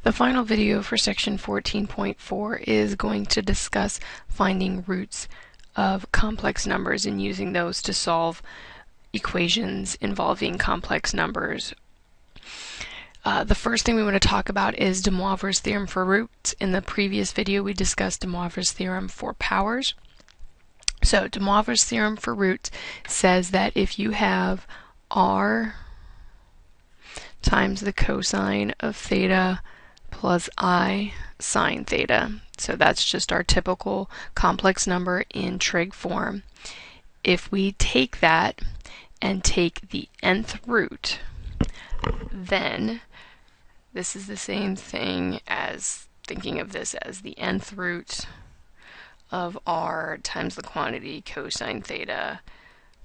The final video for section 14.4 is going to discuss finding roots of complex numbers and using those to solve equations involving complex numbers. The first thing we want to talk about is DeMoivre's theorem for roots. In the previous video we discussed DeMoivre's theorem for powers. So DeMoivre's theorem for roots says that if you have r times the cosine of theta plus I sine theta. So that's just our typical complex number in trig form. If we take that and take the nth root, then this is the same thing as thinking of this as the nth root of r times the quantity cosine theta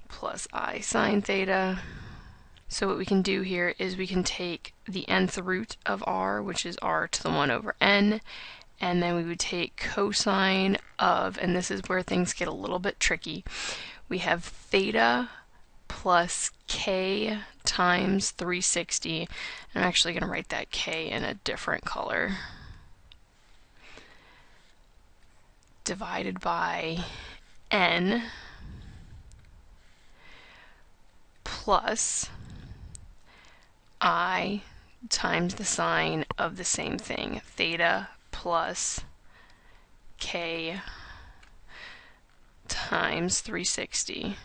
plus I sine theta. So what we can do here is we can take the nth root of r, which is r to the 1 over n, and then we would take cosine of, and this is where things get a little bit tricky, we have theta plus k times 360. I'm actually going to write that k in a different color, divided by n plus I times the sine of the same thing, theta plus k times 360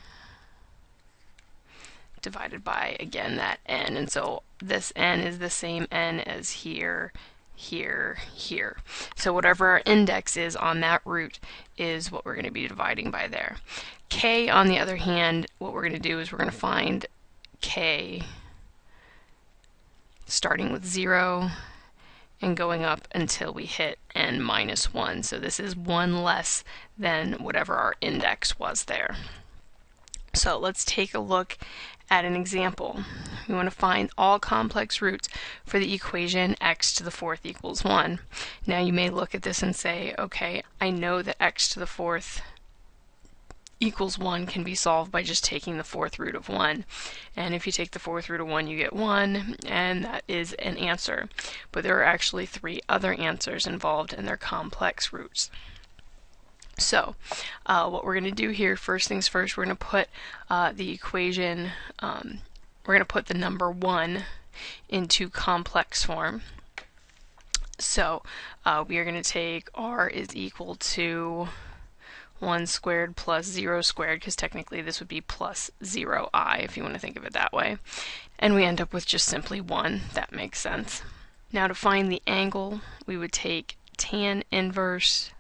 divided by, again, that n. And so this n is the same n as here, here, here. So whatever our index is on that root is what we're going to be dividing by there. K, on the other hand, what we're going to do is we're going to find k starting with 0 and going up until we hit n minus 1. So this is 1 less than whatever our index was there. So let's take a look at an example. We want to find all complex roots for the equation x to the 4th equals 1. Now you may look at this and say, okay, I know that x to the 4th equals 1 can be solved by just taking the 4th root of 1. And if you take the 4th root of 1, you get 1, and that is an answer. But there are actually 3 other answers involved, and they're complex roots. So what we're going to do here, first things first, we're going to put the equation, we're going to put the number 1 into complex form. So we are going to take r is equal to 1 squared plus 0 squared, because technically this would be plus 0i if you want to think of it that way. And we end up with just simply 1. That makes sense. Now to find the angle, we would take tan inverse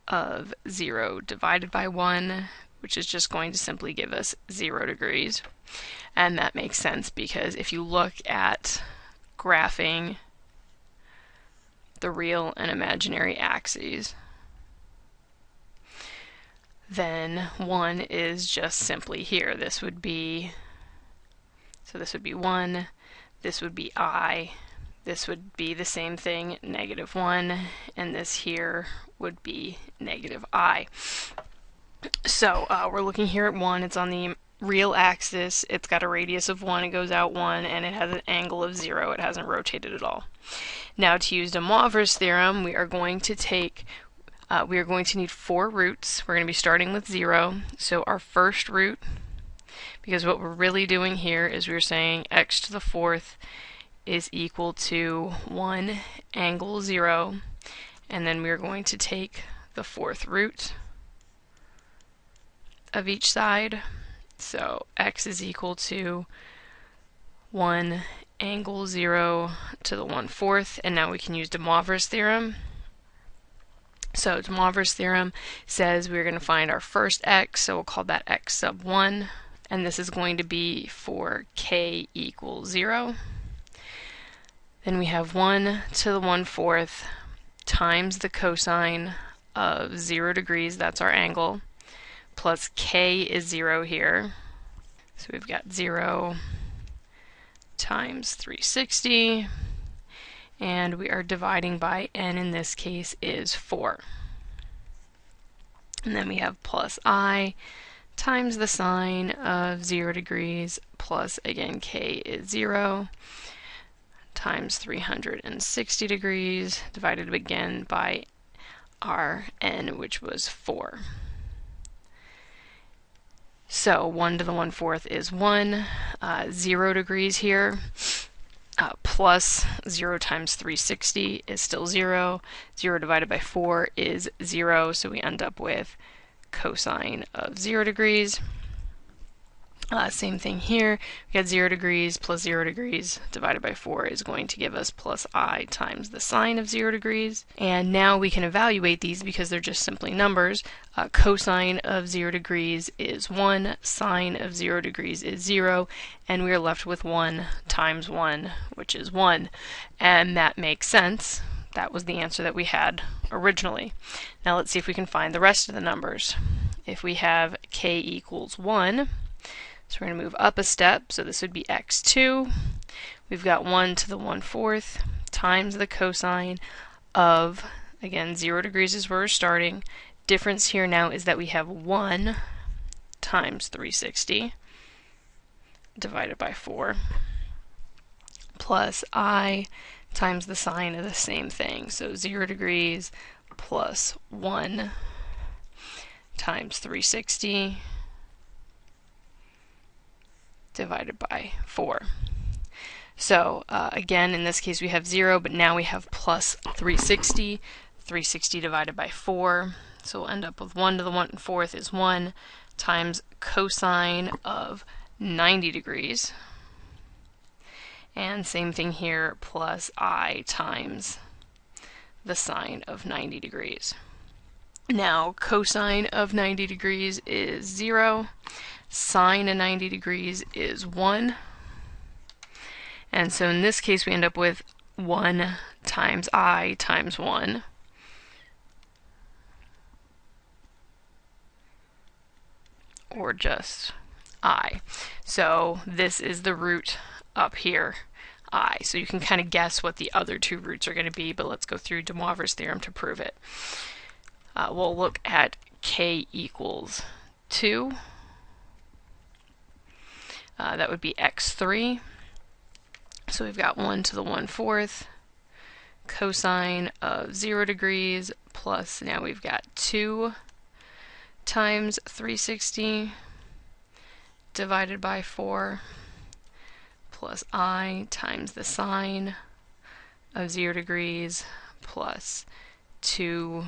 of 0 divided by 1, which is just going to simply give us 0 degrees. And that makes sense because if you look at graphing the real and imaginary axes, then 1 is just simply here. This would be, so this would be 1, this would be I, this would be the same thing, negative 1, and this here would be negative I. So we're looking here at 1, it's on the real axis, it's got a radius of 1, it goes out 1, and it has an angle of 0, it hasn't rotated at all. Now to use DeMoivre's theorem, we are going to take we are going to need 4 roots. We're going to be starting with 0. So our first root, because what we're really doing here is we're saying x to the 4th is equal to 1 angle 0, and then we're going to take the 4th root of each side. So x is equal to 1 angle 0 to the 1/4, and now we can use DeMoivre's theorem. So DeMoivre's theorem says we're going to find our first x, so we'll call that x sub 1, and this is going to be for k equals 0. Then we have 1 to the 1/4 times the cosine of 0 degrees, that's our angle, plus k is 0 here. So we've got 0 times 360. And we are dividing by n, in this case is 4. And then we have plus I times the sine of 0 degrees plus, again, k is 0, times 360 degrees divided again by our n, which was 4. So 1 to the 1/4 is 1. 0 degrees here, plus 0 times 360 is still 0. 0 divided by 4 is 0, so we end up with cosine of 0 degrees. Same thing here. We got 0 degrees plus 0 degrees divided by 4 is going to give us plus I times the sine of 0 degrees. And now we can evaluate these because they're just simply numbers. Cosine of 0 degrees is 1, sine of 0 degrees is 0, and we are left with 1 times 1, which is 1. And that makes sense. That was the answer that we had originally. Now let's see if we can find the rest of the numbers. If we have k equals 1, so we're going to move up a step, so this would be x2. We've got 1 to the 1/4 times the cosine of, again, 0 degrees is where we're starting. Difference here now is that we have 1 times 360 divided by 4 plus I times the sine of the same thing. So 0 degrees plus 1 times 360 divided by 4. So again, in this case we have 0, but now we have plus 360. 360 divided by 4. So we'll end up with 1 to the 1/4 is 1 times cosine of 90 degrees. And same thing here, plus I times the sine of 90 degrees. Now cosine of 90 degrees is 0. Sine of 90 degrees is 1. And so in this case we end up with 1 times I times 1. Or just I. So this is the root up here, I. So you can kind of guess what the other two roots are going to be, but let's go through DeMoivre's theorem to prove it. We'll look at k equals 2. That would be x3. So we've got 1 to the 1/4 cosine of 0 degrees plus, now we've got 2 times 360 divided by 4 plus I times the sine of 0 degrees plus 2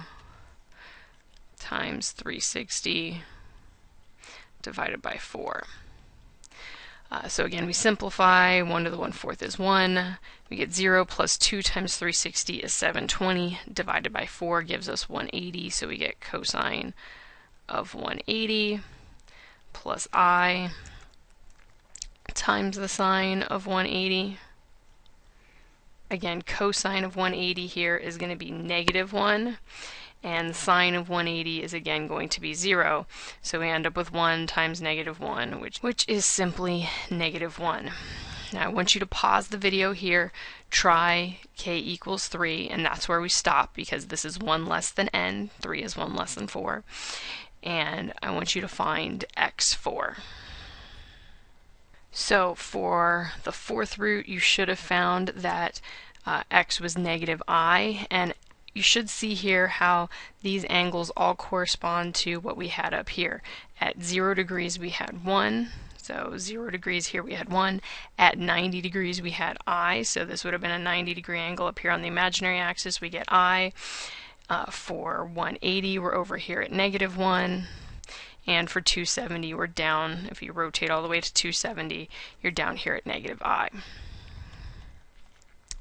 times 360 divided by 4. So again, we simplify. 1 to the 1/4 is 1. We get 0 plus 2 times 360 is 720. Divided by 4 gives us 180. So we get cosine of 180 plus I times the sine of 180. Again, cosine of 180 here is going to be -1. And sine of 180 is again going to be 0. So we end up with 1 times -1, which is simply -1. Now I want you to pause the video here, try k equals 3, and that's where we stop because this is 1 less than n, 3 is 1 less than 4. And I want you to find x4. So for the 4th root, you should have found that x was -I, and you should see here how these angles all correspond to what we had up here. At 0 degrees we had 1, so 0 degrees here we had 1. At 90 degrees we had I, so this would have been a 90-degree angle up here on the imaginary axis, we get I. For 180 we're over here at -1, and for 270 we're down, if you rotate all the way to 270, you're down here at -I.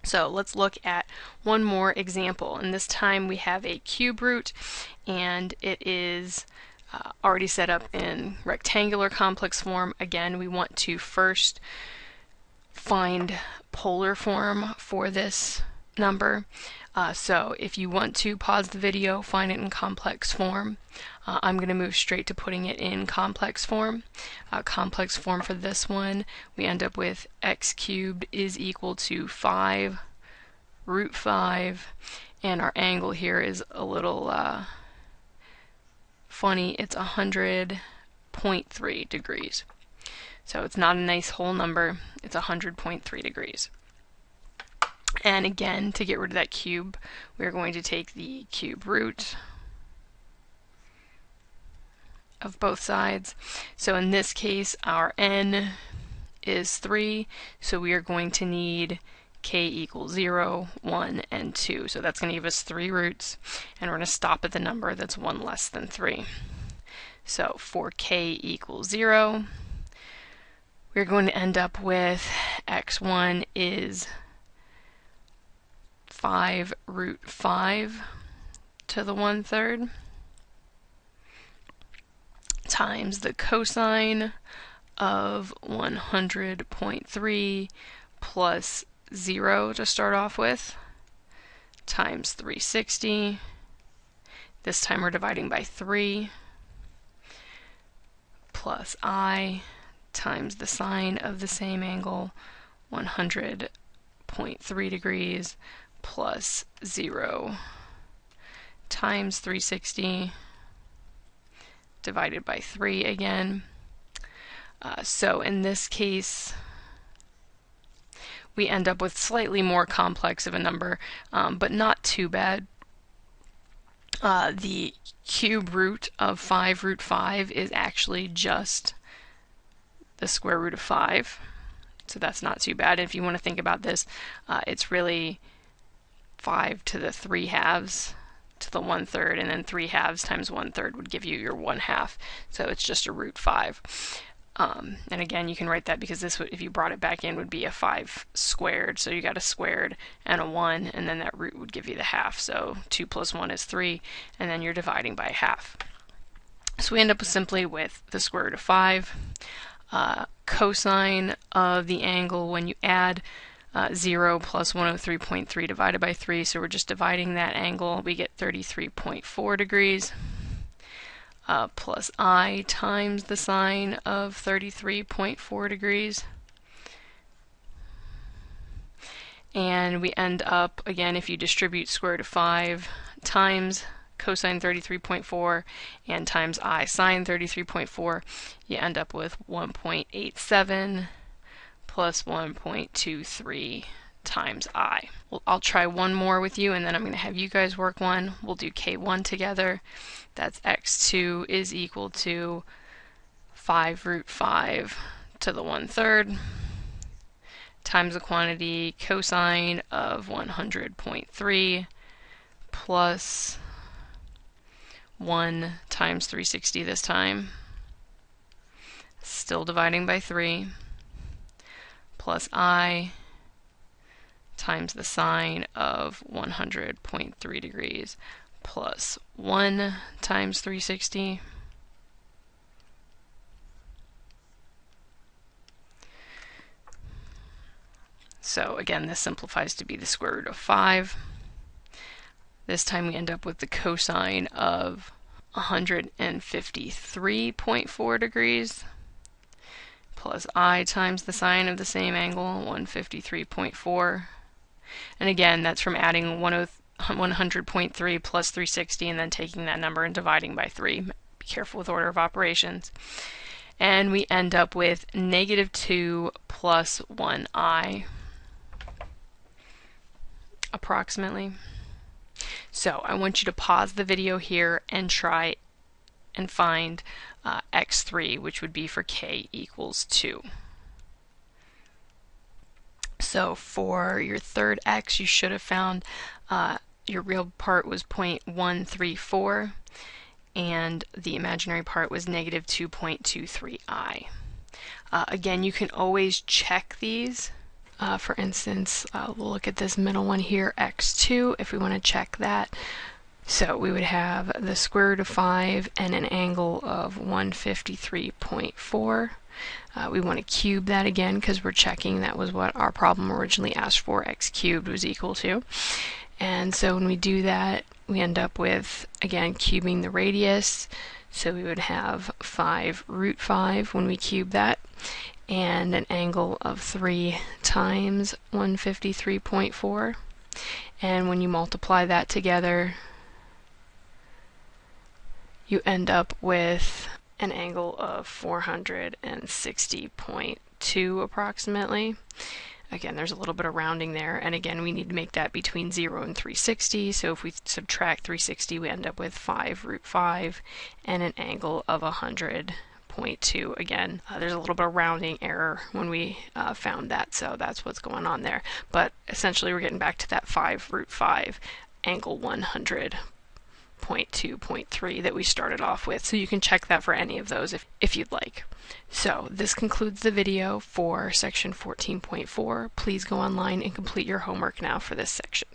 So let's look at one more example, and this time we have a cube root, and it is already set up in rectangular complex form. Again, we want to first find polar form for this number. So if you want to pause the video, find it in complex form. I'm going to move straight to putting it in complex form. Complex form for this one, we end up with x cubed is equal to 5 root 5, and our angle here is a little funny. It's 100.3 degrees. So it's not a nice whole number, it's 100.3 degrees. And again, to get rid of that cube, we're going to take the cube root of both sides. So in this case, our n is 3, so we are going to need k equals 0, 1, and 2. So that's going to give us 3 roots, and we're going to stop at the number that's 1 less than 3. So for k equals 0, we're going to end up with x1 is 5 root 5 to the 1/3 times the cosine of 100.3 plus 0 to start off with times 360. This time we're dividing by 3 plus I times the sine of the same angle, 100.3 degrees plus 0 times 360 divided by 3 again. So in this case, we end up with slightly more complex of a number, but not too bad. The cube root of 5 root 5 is actually just the square root of 5. So that's not too bad. If you want to think about this, it's really 5 to the 3 halves to the 1/3, and then 3 halves times 1/3 would give you your 1/2. So it's just a root 5. And again, you can write that because this would, if you brought it back in, would be a 5 squared. So you got a squared and a 1, and then that root would give you the half. So 2 plus 1 is 3, and then you're dividing by half. So we end up simply with the square root of 5. Cosine of the angle when you add 0 plus 103.3 divided by 3, so we're just dividing that angle, we get 33.4 degrees. Plus I times the sine of 33.4 degrees. And we end up, again, if you distribute square root of 5 times cosine 33.4 and times I sine 33.4, you end up with 1.87 plus 1.23 times I. Well, I'll try one more with you, and then I'm going to have you guys work one. We'll do K1 together. That's x2 is equal to 5 root 5 to the 1/3 times the quantity cosine of 100.3 plus 1 times 360 this time, still dividing by 3, plus I times the sine of 100.3 degrees plus 1 times 360. So again, this simplifies to be the square root of 5. This time we end up with the cosine of 153.4 degrees plus I times the sine of the same angle, 153.4. And again, that's from adding 100.3 plus 360 and then taking that number and dividing by 3. Be careful with order of operations. And we end up with -2 plus 1I, approximately. So I want you to pause the video here and try and find x3, which would be for k equals 2. So for your third x, you should have found your real part was 0.134, and the imaginary part was -2.23i. Again, you can always check these. For instance, we'll look at this middle one here, x2, if we want to check that. So we would have the square root of 5 and an angle of 153.4. We want to cube that again because we're checking that was what our problem originally asked for, x cubed was equal to. And so when we do that, we end up with, again, cubing the radius. So we would have 5 root 5 when we cube that, and an angle of 3 times 153.4. And when you multiply that together, you end up with an angle of 460.2 approximately. Again, there's a little bit of rounding there, and again, we need to make that between 0 and 360, so if we subtract 360, we end up with 5√5 and an angle of 100.2. Again, there's a little bit of rounding error when we found that, so that's what's going on there. But essentially, we're getting back to that 5√5 angle 100.2.3 that we started off with, so you can check that for any of those if you'd like. So this concludes the video for section 14.4. Please go online and complete your homework now for this section.